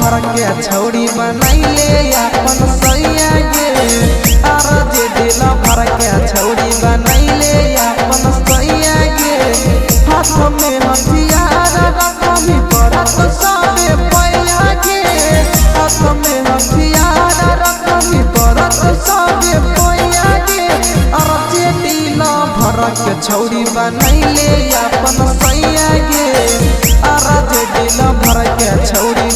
भर के छौड़ी बनैले अपन सैया गे आरजे दिल भर के छौड़ी बनैले अपन सैया गे हाथ में हथियार रखमी पड़त सबे पैया गे हाथ में हथियार रखमी पड़त सबे पैया गे आरजे दिल भर के छौड़ी बनैले अपन सैया गे आरजे दिल भर के छौड़ी